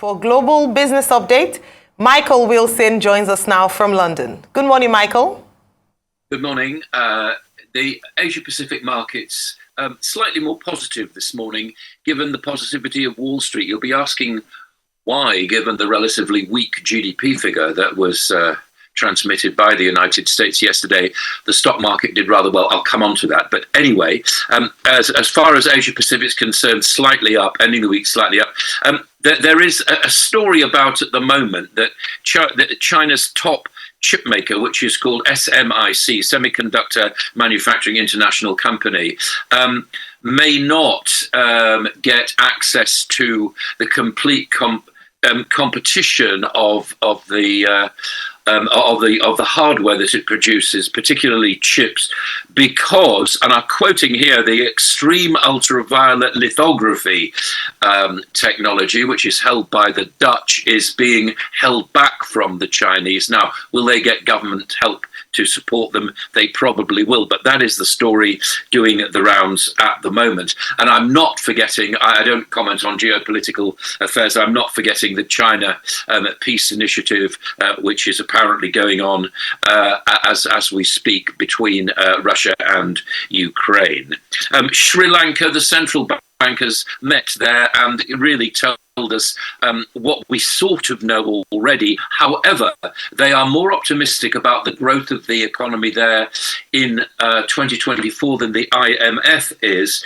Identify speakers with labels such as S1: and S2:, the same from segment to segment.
S1: For Global Business Update, Michael Wilson joins us now from London. Good morning, Michael.
S2: Good morning. The Asia-Pacific markets slightly more positive this morning, given the positivity of Wall Street. You'll be asking why, given the relatively weak GDP figure that was transmitted by the United States yesterday. The stock market did rather well. I'll come on to that. But anyway, as far as Asia-Pacific is concerned, slightly up, ending the week slightly up. There is a story about at the moment that China's top chip maker, which is called SMIC, Semiconductor Manufacturing International Company, may not get access to the complete competition of the hardware that it produces, particularly chips, because, and I'm quoting here, the extreme ultraviolet lithography technology, which is held by the Dutch, is being held back from the Chinese. Now, will they get government help to support them? They probably will, but that is the story doing the rounds at the moment. And I'm not forgetting, I don't comment on geopolitical affairs, I'm not forgetting the China peace initiative, which is apparently going on as we speak between Russia and Ukraine. Sri Lanka, the central bankers met there and really told us what we sort of know already. However, they are more optimistic about the growth of the economy there in 2024 than the IMF is.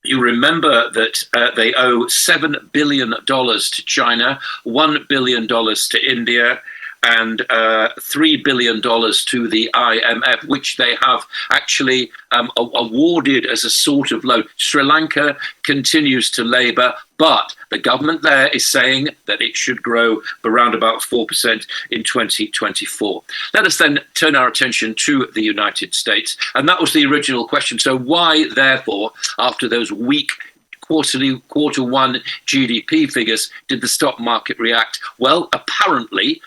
S2: You remember that they owe $7 billion to China, $1 billion to India, and $3 billion to the IMF, which they have actually awarded as a sort of loan. Sri Lanka continues to labour, but the government there is saying that it should grow around about 4% in 2024. Let us then turn our attention to the United States. And that was the original question. So why, therefore, after those weak quarter one GDP figures, did the stock market react? Well, apparently,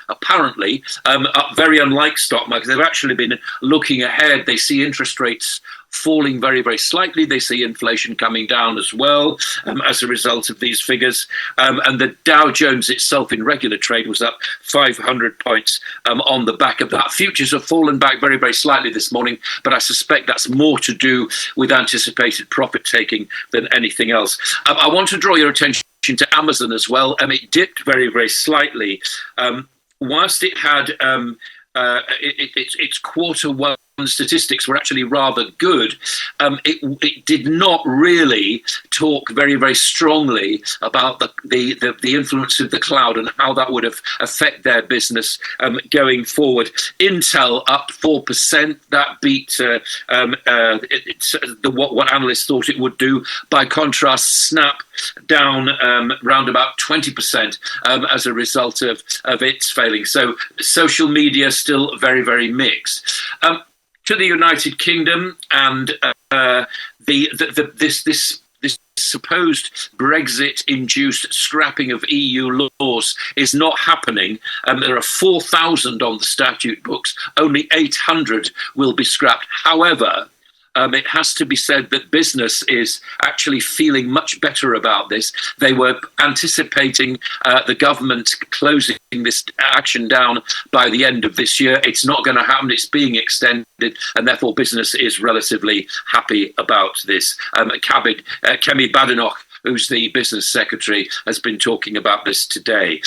S2: very unlike stock markets, they've actually been looking ahead. They see interest rates falling very, very slightly. They see inflation coming down as well as a result of these figures. And the Dow Jones itself in regular trade was up 500 points on the back of that. Futures have fallen back very, very slightly this morning, but I suspect that's more to do with anticipated profit taking than anything else. I want to draw your attention to Amazon as well. It dipped very, very slightly. Whilst it had its quarter one statistics were actually rather good, it did not really talk very, very strongly about the influence of the cloud and how that would affect their business going forward. Intel up 4%. That beat what analysts thought it would do. By contrast, Snap down round about 20% as a result of its failing. So social media still very, very mixed. To the United Kingdom and this supposed Brexit-induced scrapping of EU laws is not happening. There are 4,000 on the statute books. Only 800 will be scrapped. However, it has to be said that business is actually feeling much better about this. They were anticipating the government closing this action down by the end of this year. It's not going to happen. It's being extended, and therefore business is relatively happy about this. Kemi Badenoch, who's the business secretary, has been talking about this today.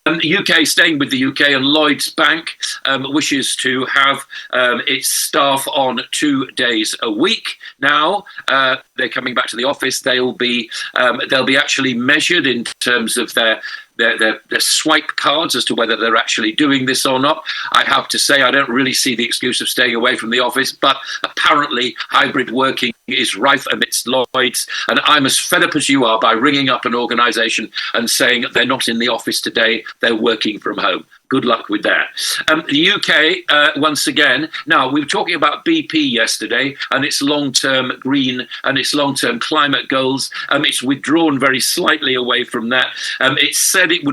S2: UK, staying with the UK, and Lloyds Bank wishes to have its staff on 2 days a week. Now they're coming back to the office. They'll be actually measured in terms of their swipe cards as to whether they're actually doing this or not. I have to say, I don't really see the excuse of staying away from the office, but apparently hybrid working is rife amidst Lloyds, and I'm as fed up as you are by ringing up an organisation and saying they're not in the office today, they're working from home. Good luck with that. The UK, once again, now we were talking about BP yesterday and its long-term green and its long-term climate goals. It's withdrawn very slightly away from that. It said it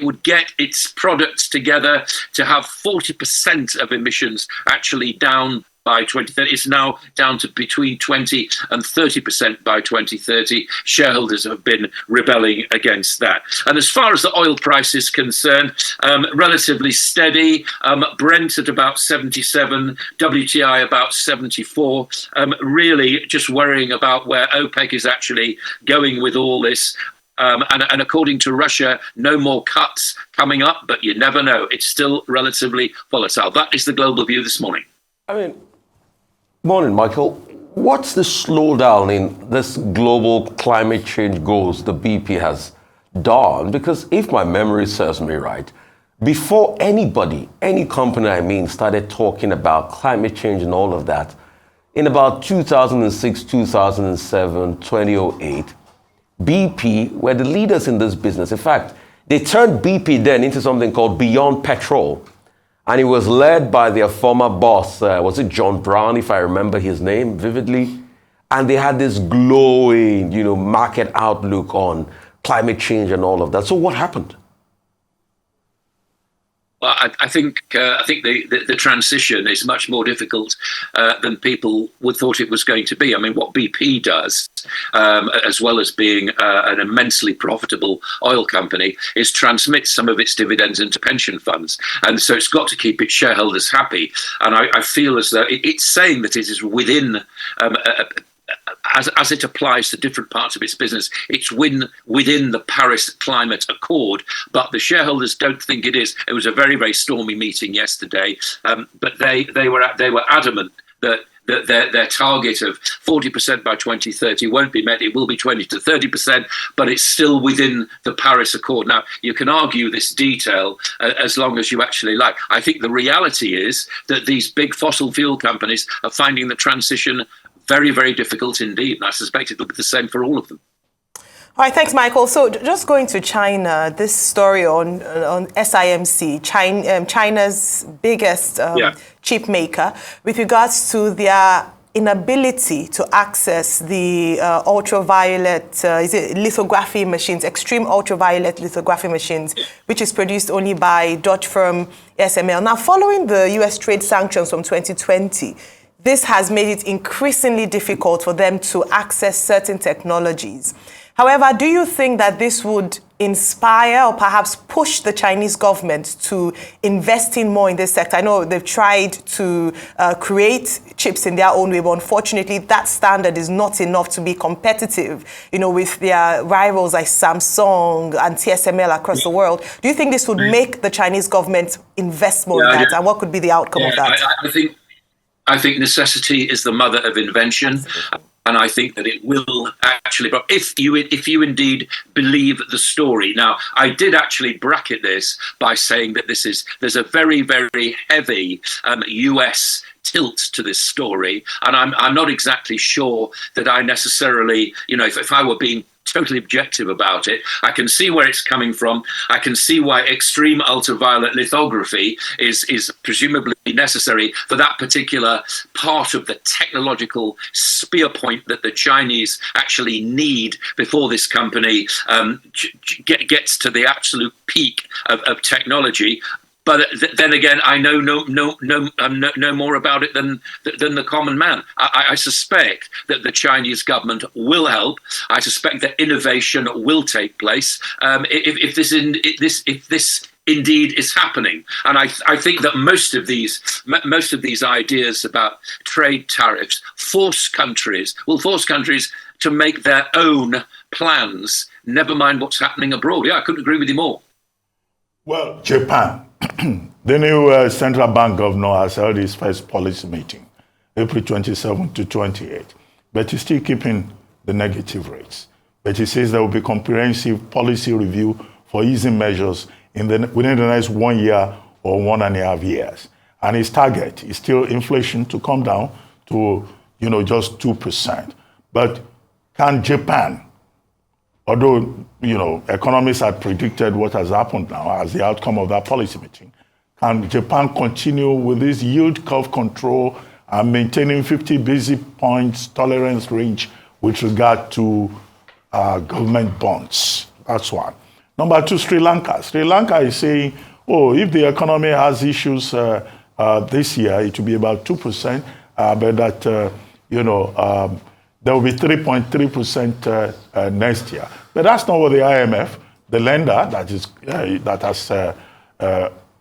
S2: would get its products together to have 40% of emissions actually down by 2030. It's now down to between 20 and 30% by 2030. Shareholders have been rebelling against that. And as far as the oil price is concerned, relatively steady. Brent at about 77, WTI about 74. Really just worrying about where OPEC is actually going with all this. And according to Russia, no more cuts coming up, but you never know. It's still relatively volatile. That is the global view this morning.
S3: Morning, Michael. What's the slowdown in this global climate change goals the BP has done? Because if my memory serves me right, before anybody, any company, started talking about climate change and all of that, in about 2006, 2007, 2008, BP were the leaders in this business. In fact, they turned BP then into something called Beyond Petrol. And it was led by their former boss, was it John Brown, if I remember his name vividly? And they had this glowing, market outlook on climate change and all of that. So what happened?
S2: Well, I think the transition is much more difficult than people would thought it was going to be. I mean, what BP does, as well as being an immensely profitable oil company, is transmit some of its dividends into pension funds. And so it's got to keep its shareholders happy. And I feel as though it's saying that it is within as it applies to different parts of its business, it's within the Paris Climate Accord, but the shareholders don't think it is. It was a very, very stormy meeting yesterday, but they were adamant that their target of 40% by 2030 won't be met. It will be 20 to 30%, but it's still within the Paris Accord. Now, you can argue this detail as long as you actually like. I think the reality is that these big fossil fuel companies are finding the transition very, very difficult indeed. And I suspect it will be the same for all of them.
S1: All right, thanks, Michael. So just going to China, this story on SIMC, China's biggest chip maker, with regards to their inability to access the ultraviolet, lithography machines, extreme ultraviolet lithography machines, which is produced only by Dutch firm ASML. Now, following the US trade sanctions from 2020, this has made it increasingly difficult for them to access certain technologies. However, do you think that this would inspire or perhaps push the Chinese government to invest in more in this sector? I know they've tried to create chips in their own way, but unfortunately that standard is not enough to be competitive, with their rivals like Samsung and TSML across the world. Do you think this would make the Chinese government invest more in that? And what could be the outcome of that?
S2: I think necessity is the mother of invention. Absolutely. And I think that it will actually, but if you indeed believe the story. Now, I did actually bracket this by saying that there's a very, very heavy US tilt to this story. And I'm not exactly sure that I necessarily, if I were being totally objective about it, I can see where it's coming from. I can see why extreme ultraviolet lithography is presumably necessary for that particular part of the technological spear point that the Chinese actually need before this company gets to the absolute peak of technology. But then again, I know no more about it than the common man. I suspect that the Chinese government will help. I suspect that innovation will take place if this indeed is happening. And I think that most of these ideas about trade tariffs force countries to make their own plans. Never mind what's happening abroad. Yeah, I couldn't agree with you more.
S4: Well, Japan. The new central bank governor has held his first policy meeting, April 27 to 28, but he's still keeping the negative rates. But he says there will be comprehensive policy review for easing measures within the next 1 year or 1.5 years. And his target is still inflation to come down to, just 2%. But can Japan, although, economists had predicted what has happened now as the outcome of that policy meeting, can Japan continue with this yield curve control and maintaining 50 basis points tolerance range with regard to government bonds? That's one. Number two, Sri Lanka. Sri Lanka is saying, if the economy has issues this year, it will be about 2%. but that, there will be 3.3% next year. But that's not what the IMF, the lender that has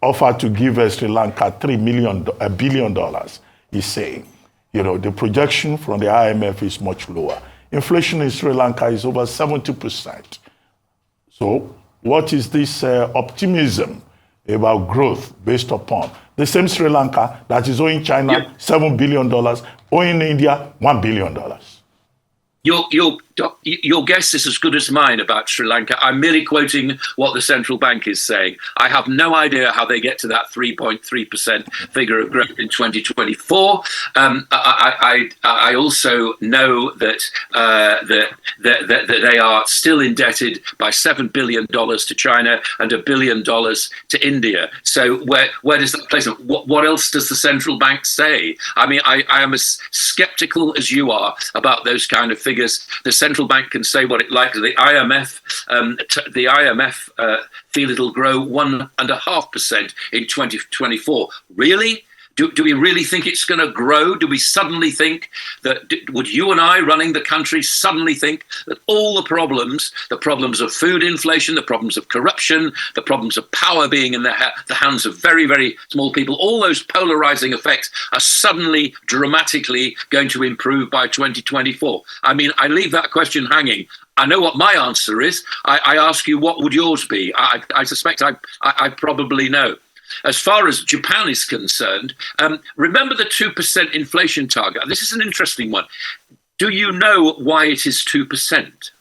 S4: offered to give Sri Lanka $1 billion, is saying. The projection from the IMF is much lower. Inflation in Sri Lanka is over 70%. So what is this optimism about growth based upon the same Sri Lanka that is owing China $7 billion, owing India $1 billion?
S2: Your guess is as good as mine about Sri Lanka. I'm merely quoting what the central bank is saying. I have no idea how they get to that 3.3% figure of growth in 2024. I also know that they are still indebted by $7 billion to China and $1 billion to India. So where does that place them? What else does the central bank say? I mean, I am as skeptical as you are about those kind of figures. The central bank can say what it likes. The IMF feel it'll grow 1.5% in 2024. Really? Do we really think it's going to grow? Do we suddenly think that, would you and I running the country suddenly think that all the problems of food inflation, the problems of corruption, the problems of power being in the hands of very, very small people, all those polarizing effects are suddenly dramatically going to improve by 2024? I mean, I leave that question hanging. I know what my answer is. I ask you, what would yours be? I suspect I probably know. As far as Japan is concerned, remember the 2% inflation target. This is an interesting one. Do you know why it is 2%?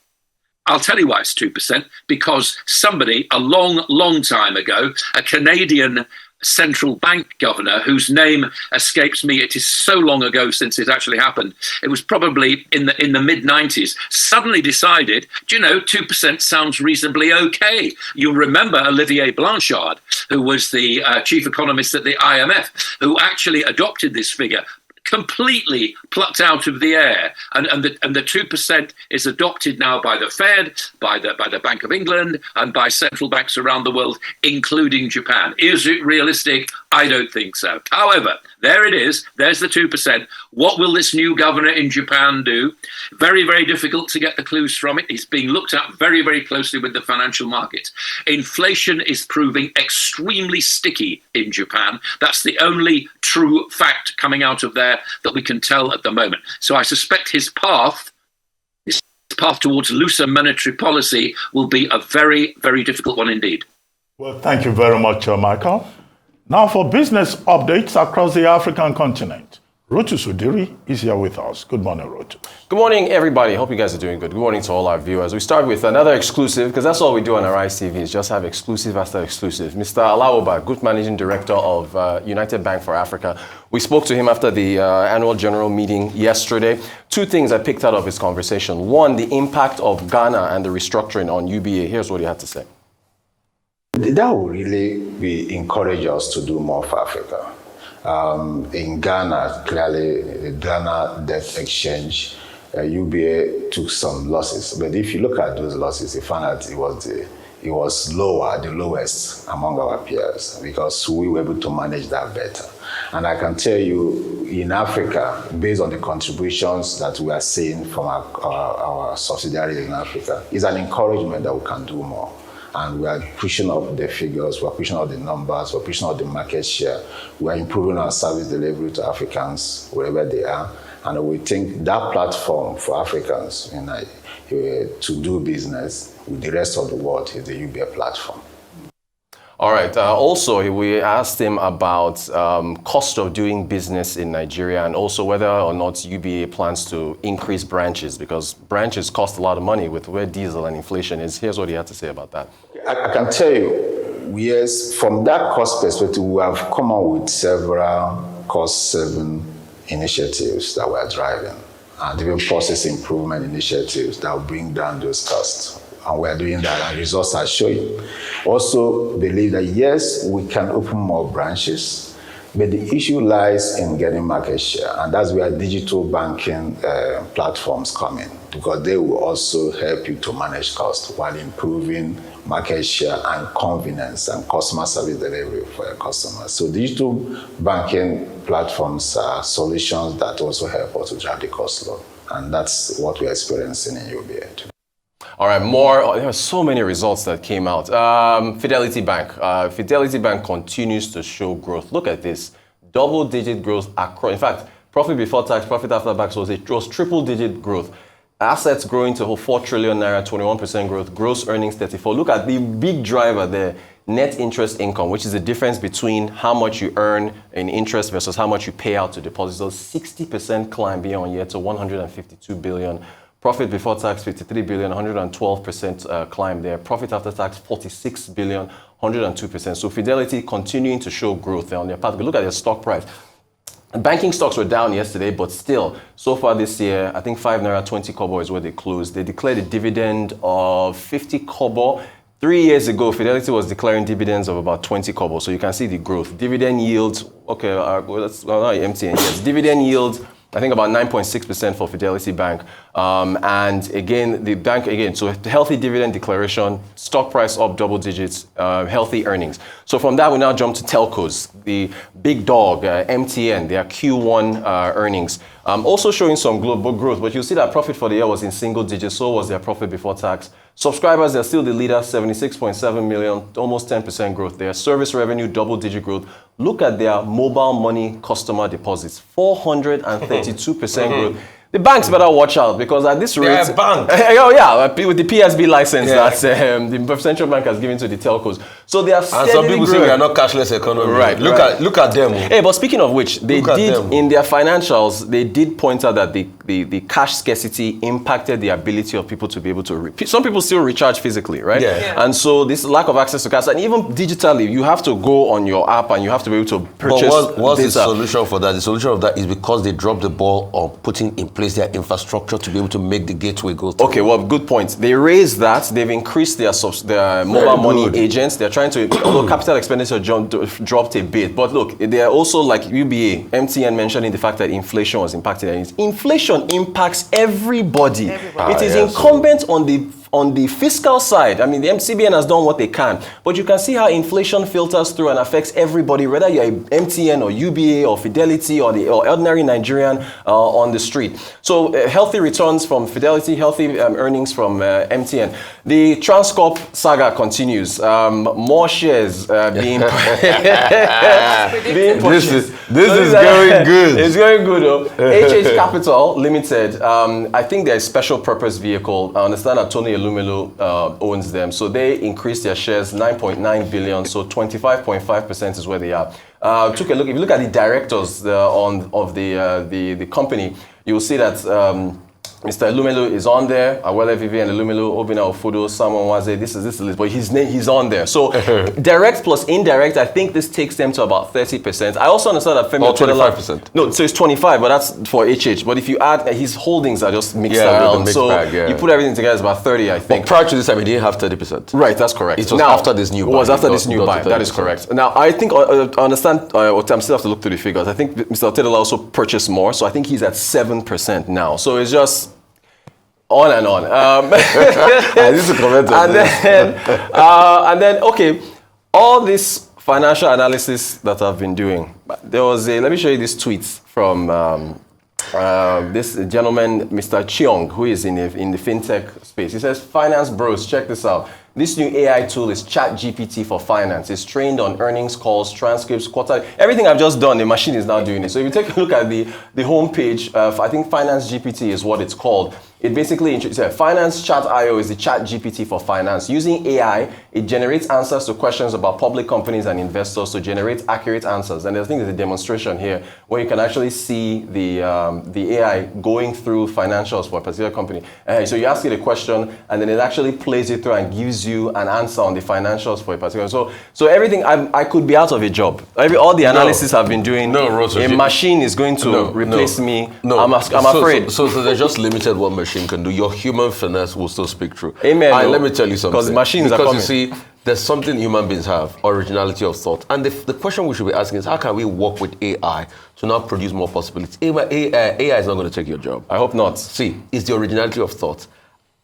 S2: I'll tell you why it's 2%. Because somebody, a long, long time ago, a Canadian central bank governor whose name escapes me, it is so long ago since it actually happened, it was probably in the mid-90s, suddenly decided, 2% sounds reasonably okay. You remember Olivier Blanchard, who was the chief economist at the IMF, who actually adopted this figure, completely plucked out of the air, and the 2% is adopted now by the Fed, by the Bank of England, and by central banks around the world, including Japan. Is it realistic? I don't think so. However, there it is. There's the 2%. What will this new governor in Japan do? Very, very difficult to get the clues from it. It's being looked at very, very closely with the financial markets. Inflation is proving extremely sticky in Japan. That's the only true fact coming out of there that we can tell at the moment. So I suspect his path towards looser monetary policy will be a very, very difficult one indeed.
S4: Well, thank you very much, Michael. Now for business updates across the African continent. Rotus Oddiri is here with us. Good morning, Rotus.
S5: Good morning, everybody. Hope you guys are doing good. Good morning to all our viewers. We start with another exclusive, because that's all we do on Arise TV, is just have exclusive after exclusive. Mr. Alaoba, Group Managing Director of United Bank for Africa. We spoke to him after the annual general meeting yesterday. Two things I picked out of his conversation. One, the impact of Ghana and the restructuring on UBA. Here's what he had to say.
S6: That will really encourage us to do more for Africa. In Ghana, clearly, the Ghana debt exchange, UBA took some losses. But if you look at those losses, you find out it was lower, the lowest among our peers, because we were able to manage that better. And I can tell you, in Africa, based on the contributions that we are seeing from our subsidiaries in Africa, is an encouragement that we can do more. And we are pushing up the figures, we're pushing up the numbers, we're pushing up the market share. We're improving our service delivery to Africans wherever they are. And we think that platform for Africans to do business with the rest of the world is the UBA platform.
S5: All right. Also, we asked him about cost of doing business in Nigeria, and also whether or not UBA plans to increase branches, because branches cost a lot of money with where diesel and inflation is. Here's what he had to say about that.
S6: I can tell you, yes, from that cost perspective, we have come up with several cost-saving initiatives that we're driving, and even process improvement initiatives that will bring down those costs. And we're doing that, and results are showing. Also believe that, yes, we can open more branches, but the issue lies in getting market share, and that's where digital banking platforms come in, because they will also help you to manage costs while improving market share and convenience and customer service delivery for your customers. So digital banking platforms are solutions that also help us to drive the cost low. And that's what we're experiencing in UBA today.
S5: All right, there are so many results that came out. Fidelity Bank. Fidelity Bank continues to show growth. Look at this. Double-digit growth across. In fact, profit before tax, profit after tax was triple-digit growth. Assets growing to 4 trillion naira, 21% growth. Gross earnings 34. Look at the big driver there. Net interest income, which is the difference between how much you earn in interest versus how much you pay out to depositors. 60% climb year on year to 152 billion. Profit before tax, 53 billion, 112% climb there. Profit after tax, 46 billion, 102%. So Fidelity continuing to show growth there on their path. Look at their stock price. Banking stocks were down yesterday, but still, so far this year, I think 5 naira 20 kobo is where they closed. They declared a dividend of 50 kobo. 3 years ago, Fidelity was declaring dividends of about 20 kobo. So you can see the growth. Dividend yields, okay, that's not MTN. Yes, dividend yields, I think about 9.6% for Fidelity Bank. And again, the bank, so healthy dividend declaration, stock price up double digits, healthy earnings. So from that, we now jump to telcos. The big dog, MTN, their Q1 earnings. Also showing some global growth, but you'll see that profit for the year was in single digits, so was their profit before tax. Subscribers, they're still the leader, 76.7 million, almost 10% growth there. Service revenue, double-digit growth. Look at their mobile money customer deposits, 432% growth. The banks better watch out because at this rate...
S3: Yeah, bank.
S5: With the PSB license that the central bank has given to the telcos. So they are steadily
S3: and some people
S5: growing.
S3: say we are not cashless economy.
S5: Right.
S3: Look at them.
S5: Hey, but speaking of which, they did, in their financials, they did point out that the cash scarcity impacted the ability of people to be able to... Some people still recharge physically, right?
S3: Yeah.
S5: And so this lack of access to cash, and even digitally, you have to go on your app and you have to be able to purchase
S3: But what's the
S5: data.
S3: solution for that? The solution of that is because they dropped the ball on putting in place their infrastructure to be able to make the gateway go through.
S5: Okay, well, good point. They raised that. They've increased their mobile money agents. They're trying to, although capital expenditure dropped a bit. But look, they're also like UBA, MTN mentioning the fact that inflation was impacting. Inflation impacts everybody. It is incumbent on the fiscal side. I mean, the MCBN has done what they can, but you can see how inflation filters through and affects everybody, whether you're MTN or UBA or Fidelity or ordinary Nigerian on the street. So healthy returns from Fidelity, healthy earnings from MTN. The Transco saga continues. More shares being purchased.
S3: This is going good.
S5: It's going good. HH Capital Limited, I think they're a special purpose vehicle. I understand that Tony Elumelu owns them. So they increased their shares 9.9 billion. So 25.5% is where they are. Took a look. If you look at the directors of the company, you'll see that Mr. Elumelu is on there. Awele Vivian Elumelu, Obina Ofudo, Samuel Waze. This is the list, but his name, he's on there. So direct plus indirect, I think this takes them to about 30%. I also understand that Femi
S3: 25%.
S5: No, so it's 25, but that's for HH. But if you add, his holdings are just mixed around. So you put everything together, it's about 30, I think.
S3: But prior to this time, he didn't have 30%.
S5: Right, that's correct.
S3: It was after this new buy.
S5: It was after this new buy. That is correct. Now, I think I understand. I still have to look through the figures. I think Mr. Otedola also purchased more, so I think he's at 7% now. So it's just on and on.
S3: I need to comment on this.
S5: And then, okay, all this financial analysis that I've been doing, there was let me show you this tweet from this gentleman, Mr. Cheong, who is in the fintech space. He says, "Finance bros, check this out. This new AI tool is ChatGPT for finance. It's trained on earnings calls, transcripts, quarter. Everything I've just done, the machine is now doing it. So if you take a look at the homepage, I think Finance GPT is what it's called. It basically, Finance Chat IO is the ChatGPT for finance. Using AI, it generates answers to questions about public companies and investors to generate accurate answers. And I think there's a demonstration here where you can actually see the AI going through financials for a particular company. So you ask it a question, and then it actually plays it through and gives you an answer on the financials for a particular. So everything, I could be out of a job. All the analysis I've been doing,
S3: Rotus,
S5: a machine is going to replace me.
S3: No.
S5: I'm afraid.
S3: So they're just limited what machine can do. Your human finesse will still speak true.
S5: Amen.
S3: Let me tell you something.
S5: Because machines are coming.
S3: Because you see, there's something human beings have, originality of thought. And the question we should be asking is, how can we work with AI to now produce more possibilities? AI is not going to take your job.
S5: I hope not.
S3: See, it's the originality of thought.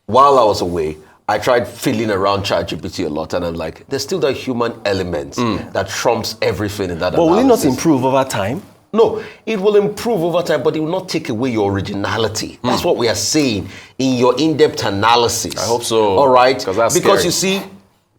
S3: While I was away, I tried fiddling around ChatGPT a lot, and I'm like, there's still that human element that trumps everything in that
S5: But
S3: analysis.
S5: will it not improve over time?
S3: No, it will improve over time, but it will not take away your originality. That's what we are saying in your in-depth analysis.
S5: I hope so.
S3: All right?
S5: Because
S3: scary. You see,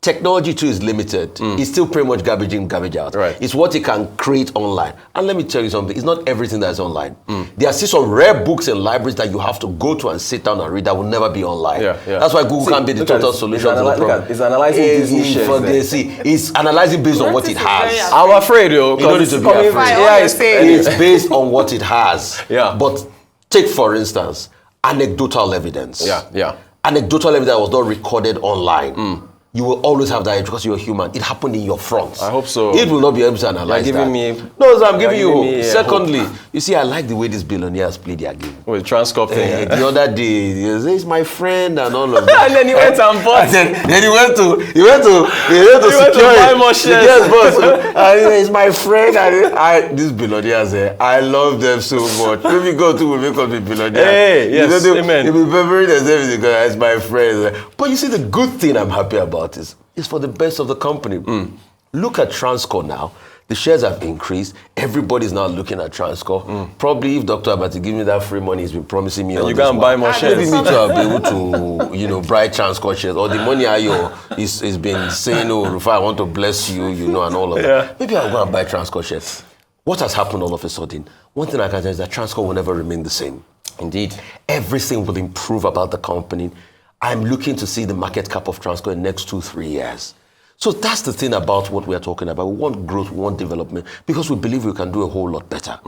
S3: technology too is limited. It's still pretty much garbage in, garbage out.
S5: Right.
S3: It's what it can create online. And let me tell you something, it's not everything that's online. There are still some rare books and libraries that you have to go to and sit down and read that will never be online. That's why Google can't be the total solution to the problem.
S5: It's analyzing Disney shares.
S3: It's analyzing based on what it has.
S5: I'm afraid, yo.
S3: You don't need to be afraid. It's based on what it has. But take, for instance, anecdotal evidence. Anecdotal evidence that was not recorded online. You will always have that because you're human. It happened in your front.
S5: I hope so.
S3: It will not be able to analyze
S5: You're giving
S3: that.
S5: me...
S3: No, so I'm giving you hope. Secondly,
S5: hope.
S3: you see, I like the way these billionaires play their game.
S5: With Transco thing.
S3: The other day, he says, my friend and all of that.
S5: And then he went and bought.
S3: Then he went to secure
S5: buy more shares.
S3: Yes, boss. And he's my friend. And these billionaires, I love them so much. Maybe God too will make us be billionaires.
S5: Hey, yes, amen.
S3: He'll be very everything because it's my friend. But you see, the good thing I'm happy about is for the best of the company. Look at Transco now. The shares have increased. Everybody's now looking at Transco. Probably if Dr. Abati give me that free money he's been promising me.
S5: You go and buy more shares.
S3: Maybe me to have been able to, buy Transco shares. Or the money is been saying, oh, Rufai, I want to bless you, and all of that. Maybe I'll go and buy Transco shares. What has happened all of a sudden? One thing I can tell is that Transco will never remain the same.
S5: Indeed.
S3: Everything will improve about the company. I'm looking to see the market cap of Transco in the next 2-3 years. So that's the thing about what we are talking about. We want growth, we want development, because we believe we can do a whole lot better.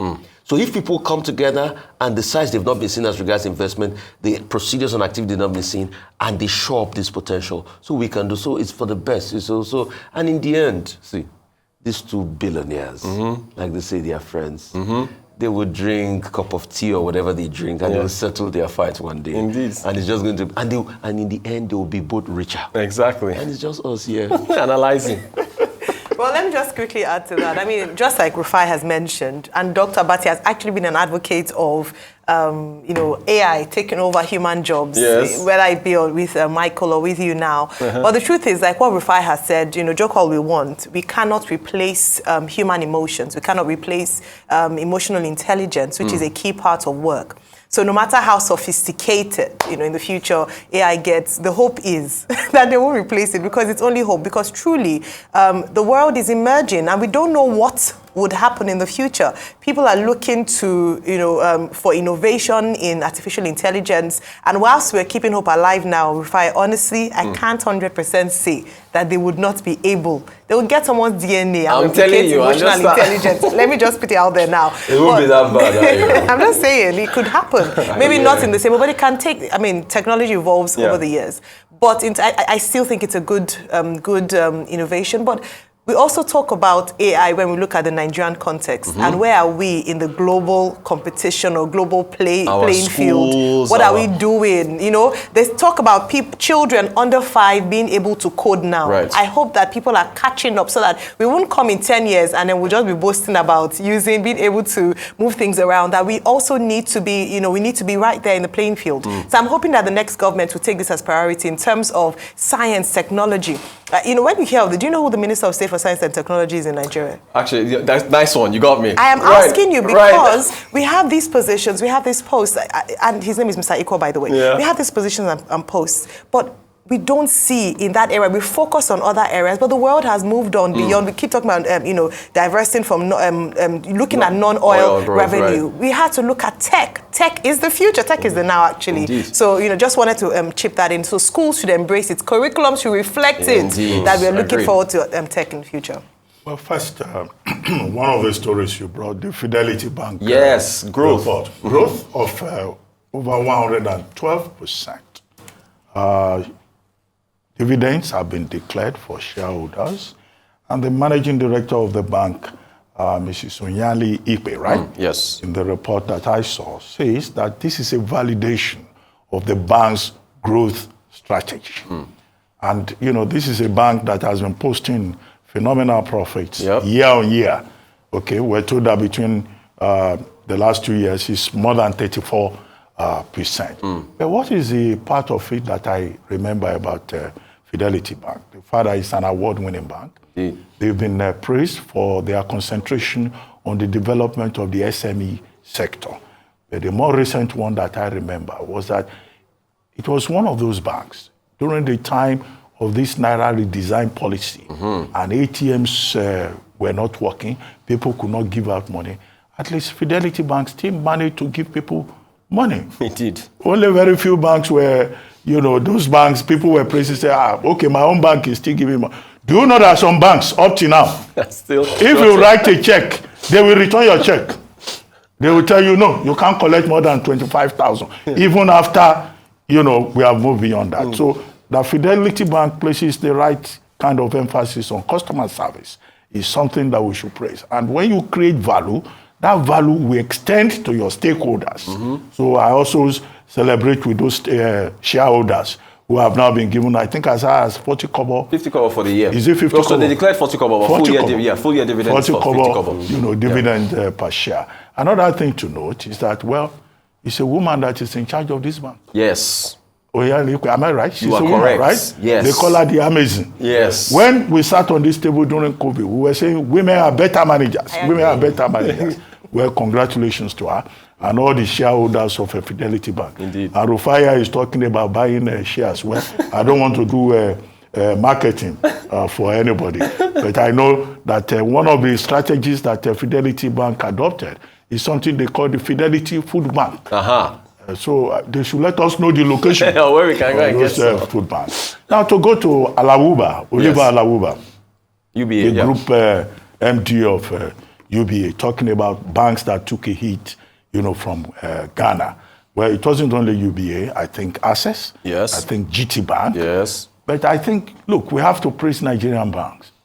S3: So if people come together and the size they've not been seen as regards investment, the procedures and activity they've not been seen, and they show up this potential, so we can do so. It's for the best. It's also, and in the end, see, these two billionaires, like they say, they are friends. They would drink a cup of tea or whatever they drink, and they will settle their fight one day.
S5: Indeed.
S3: And it's just going to, and in the end, they will be both richer.
S5: Exactly.
S3: And it's just us here.
S5: Analyzing.
S1: Well, let me just quickly add to that. I mean, just like Rufai has mentioned, and Dr. Abati has actually been an advocate of, AI taking over human jobs, whether it be with Michael or with you now. But the truth is, like what Rufai has said, joke all we want, we cannot replace human emotions. We cannot replace emotional intelligence, which is a key part of work. So no matter how sophisticated, in the future AI gets, the hope is that they won't replace it, because it's only hope. Because truly, the world is emerging and we don't know what would happen in the future. People are looking to, for innovation in artificial intelligence. And whilst we're keeping hope alive now, Rufai, honestly, I can't 100% say that they would not be able. They will get someone's DNA and replicate emotional intelligence. Let me just put it out there now.
S3: It won't be that bad.
S1: I'm just saying, it could happen. Maybe not in the same way, but it can take, technology evolves over the years. But I still think it's a good innovation. But we also talk about AI when we look at the Nigerian context and where are we in the global competition or global playing field? What are we doing? They talk about children under 5 being able to code now.
S5: Right.
S1: I hope that people are catching up so that we won't come in 10 years and then we'll just be boasting about being able to move things around. That we also need to be, we need to be right there in the playing field. So I'm hoping that the next government will take this as priority in terms of science, technology. When you hear of do you know who the Minister of State for Science and Technology is in Nigeria?
S5: Actually, that's nice one. You got me.
S1: I am asking you because we have these positions, we have this post, and his name is Mr. Iko, by the way. We have these positions and posts, but we don't see in that area. We focus on other areas, but the world has moved on beyond. We keep talking about, diversing from looking at non-oil revenue. Right. We had to look at tech. Tech is the future. Tech is the now, actually.
S5: Indeed.
S1: So, just wanted to chip that in. So schools should embrace it. Curriculum should reflect it, that we are looking forward to tech in the future.
S4: Well, first, one of the stories you brought, the Fidelity Bank.
S5: Yes, growth.
S4: Report. Growth of over 112%. Dividends have been declared for shareholders, and the managing director of the bank, Mrs. Onyali Ipe, right?
S5: Yes.
S4: In the report that I saw, says that this is a validation of the bank's growth strategy. And, this is a bank that has been posting phenomenal profits year on year. Okay, we're told that between the last 2 years, it's more than 34%. But what is the part of it that I remember about Fidelity Bank? The fact that it's an award-winning bank. They've been praised for their concentration on the development of the SME sector. But the more recent one that I remember was that it was one of those banks during the time of this Naira redesign policy, and ATMs were not working, people could not give out money. At least Fidelity Bank still managed to give people money.
S5: It did.
S4: Only very few banks were, those banks, people were praising, say, okay, my own bank is still giving money. Do you know that some banks, up to now,
S5: Still
S4: if you write a check, they will return your check. They will tell you, no, you can't collect more than 25,000, even after, we have moved beyond that. So the Fidelity Bank places the right kind of emphasis on customer service is something that we should praise. And when you create value, that value will extend to your stakeholders. So I also celebrate with those shareholders who have now been given, I think, as high as 40 kobo.
S5: 50 kobo for the year.
S4: Is it 50 kobo?
S5: So they declared 40 kobo, but full year dividend
S4: 40
S5: for
S4: kobo,
S5: 50 kobo.
S4: Dividend per share. Another thing to note is that, well, it's a woman that is in charge of this bank.
S5: Yes.
S4: Oh yeah, am I right? She's
S5: you are
S4: a woman,
S5: correct.
S4: Right?
S5: Yes.
S4: They call her the Amazon.
S5: Yes.
S4: When we sat on this table during COVID, we were saying women are better managers. Women are better managers. Well, congratulations to her and all the shareholders of a Fidelity Bank.
S5: Indeed.
S4: And Rufaya is talking about buying shares. Well, I don't want to do marketing for anybody, but I know that one of the strategies that Fidelity Bank adopted is something they call the Fidelity Food Bank. So they should let us know the location
S5: where we can go and get
S4: those food banks. Now to go to Alawuba, Oliver Alawuba,
S5: UBA,
S4: the group MD of UBA, talking about banks that took a hit, from Ghana. Well, it wasn't only UBA. I think Access.
S5: Yes.
S4: I think GT Bank.
S5: Yes.
S4: But I think, look, we have to praise Nigerian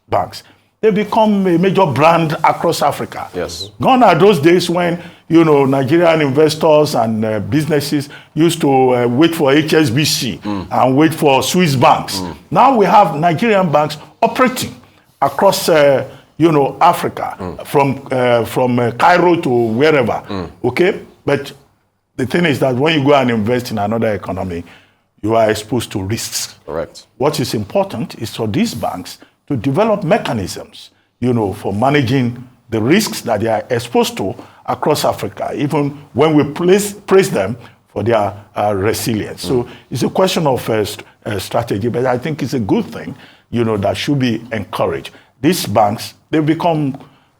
S4: banks. They become a major brand across Africa.
S5: Yes.
S4: Gone are those days when, Nigerian investors and businesses used to wait for HSBC and wait for Swiss banks. Now we have Nigerian banks operating across, Africa, from Cairo to wherever. Okay? But the thing is that when you go and invest in another economy, you are exposed to risks.
S5: Correct.
S4: What is important is for these banks to develop mechanisms, for managing the risks that they are exposed to across Africa, even when we praise them for their resilience. So it's a question of strategy, but I think it's a good thing, that should be encouraged. These banks, they become,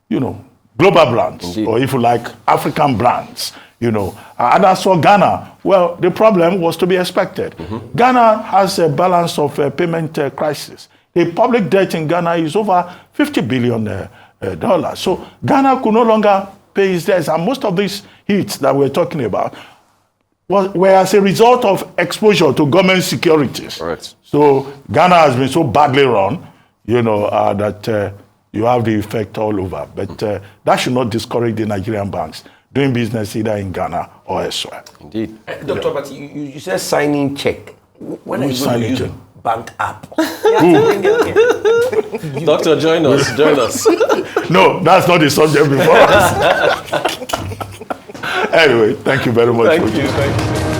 S4: global brands,
S5: Indeed.
S4: or if you like, African brands. And as for Ghana, well, the problem was to be expected. Ghana has a balance of payment crisis. The public debt in Ghana is over $50 billion. So Ghana could no longer pay its debts. And most of these hits that we're talking about were as a result of exposure to government securities.
S5: Correct.
S4: So Ghana has been so badly run, that you have the effect all over. But that should not discourage the Nigerian banks doing business either in Ghana or elsewhere.
S5: Indeed.
S3: Dr. But you said signing check. When are you going to use the bank app?
S5: Doctor, join us.
S4: No, that's not the subject before us. Anyway, thank you very much.
S5: Thank you.